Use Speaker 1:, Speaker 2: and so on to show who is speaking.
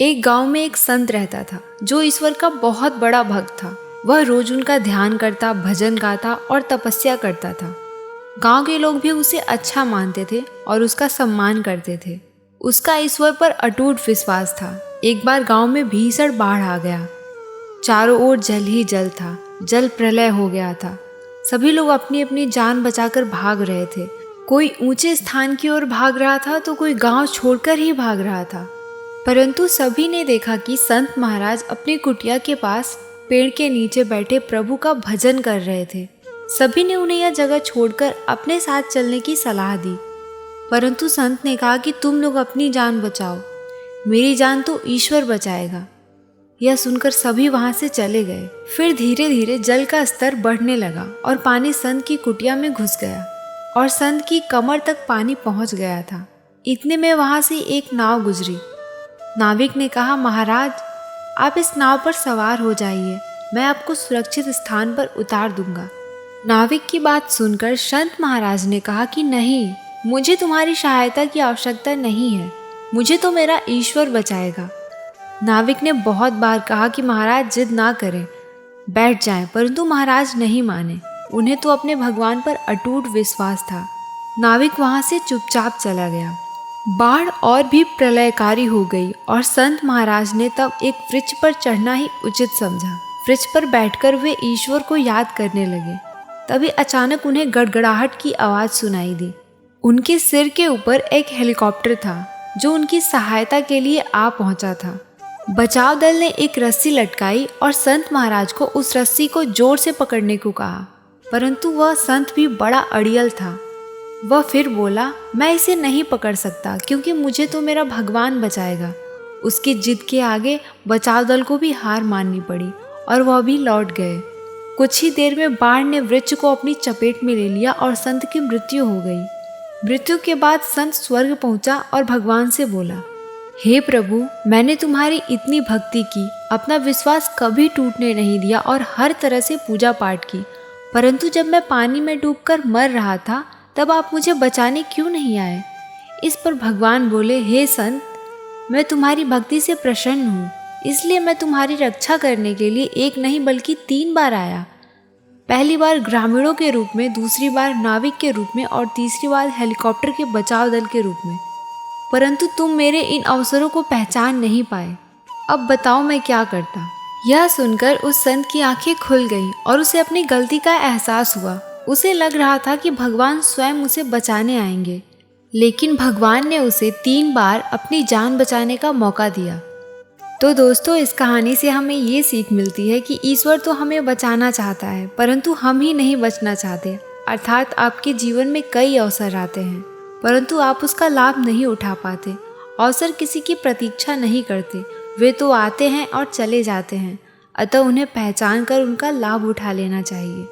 Speaker 1: एक गांव में एक संत रहता था जो ईश्वर का बहुत बड़ा भक्त था। वह रोज उनका ध्यान करता, भजन गाता और तपस्या करता था। गांव के लोग भी उसे अच्छा मानते थे और उसका सम्मान करते थे। उसका ईश्वर पर अटूट विश्वास था। एक बार गांव में भीषण बाढ़ आ गया। चारों ओर जल ही जल था। जल प्रलय हो गया था। सभी लोग अपनी अपनी जान बचाकर भाग रहे थे। कोई ऊंचे स्थान की ओर भाग रहा था तो कोई गांव छोड़कर ही भाग रहा था। परंतु सभी ने देखा कि संत महाराज अपनी कुटिया के पास पेड़ के नीचे बैठे प्रभु का भजन कर रहे थे। सभी ने उन्हें यह जगह छोड़कर अपने साथ चलने की सलाह दी, परंतु संत ने कहा कि तुम लोग अपनी जान बचाओ, मेरी जान तो ईश्वर बचाएगा। यह सुनकर सभी वहां से चले गए। फिर धीरे धीरे जल का स्तर बढ़ने लगा और पानी संत की कुटिया में घुस गया और संत की कमर तक पानी पहुंच गया था। इतने में वहां से एक नाव गुजरी। नाविक ने कहा, महाराज आप इस नाव पर सवार हो जाइए, मैं आपको सुरक्षित स्थान पर उतार दूंगा। नाविक की बात सुनकर संत महाराज ने कहा कि नहीं, मुझे तुम्हारी सहायता की आवश्यकता नहीं है, मुझे तो मेरा ईश्वर बचाएगा। नाविक ने बहुत बार कहा कि महाराज जिद ना करें, बैठ जाएं, परंतु महाराज नहीं माने। उन्हें तो अपने भगवान पर अटूट विश्वास था। नाविक वहां से चुपचाप चला गया। बाढ़ और भी प्रलयकारी हो गई और संत महाराज ने तब एक वृक्ष पर चढ़ना ही उचित समझा। वृक्ष पर बैठकर वे ईश्वर को याद करने लगे। तभी अचानक उन्हें गड़गड़ाहट की आवाज सुनाई दी। उनके सिर के ऊपर एक हेलीकॉप्टर था जो उनकी सहायता के लिए आ पहुंचा था। बचाव दल ने एक रस्सी लटकाई और संत महाराज को उस रस्सी को जोर से पकड़ने को कहा, परंतु वह संत भी बड़ा अड़ियल था। वह फिर बोला, मैं इसे नहीं पकड़ सकता क्योंकि मुझे तो मेरा भगवान बचाएगा। उसकी जिद के आगे बचाव दल को भी हार माननी पड़ी और वह भी लौट गए। कुछ ही देर में बाढ़ ने वृक्ष को अपनी चपेट में ले लिया और संत की मृत्यु हो गई। मृत्यु के बाद संत स्वर्ग पहुंचा और भगवान से बोला, हे प्रभु, मैंने तुम्हारी इतनी भक्ति की, अपना विश्वास कभी टूटने नहीं दिया और हर तरह से पूजा पाठ की, परंतु जब मैं पानी में डूबकर मर रहा था तब आप मुझे बचाने क्यों नहीं आए? इस पर भगवान बोले, हे संत, मैं तुम्हारी भक्ति से प्रसन्न हूँ, इसलिए मैं तुम्हारी रक्षा करने के लिए एक नहीं बल्कि 3 बार आया। पहली बार ग्रामीणों के रूप में, दूसरी बार नाविक के रूप में और तीसरी बार हेलीकॉप्टर के बचाव दल के रूप में, परंतु तुम मेरे इन अवसरों को पहचान नहीं पाए। अब बताओ मैं क्या करता? यह सुनकर उस संत की आंखें खुल गईं और उसे अपनी गलती का एहसास हुआ। उसे लग रहा था कि भगवान स्वयं उसे बचाने आएंगे, लेकिन भगवान ने उसे 3 बार अपनी जान बचाने का मौका दिया। तो दोस्तों, इस कहानी से हमें ये सीख मिलती है कि ईश्वर तो हमें बचाना चाहता है, परंतु हम ही नहीं बचना चाहते। अर्थात आपके जीवन में कई अवसर आते हैं, परंतु आप उसका लाभ नहीं उठा पाते। अवसर किसी की प्रतीक्षा नहीं करते, वे तो आते हैं और चले जाते हैं, अतः उन्हें पहचान कर उनका लाभ उठा लेना चाहिए।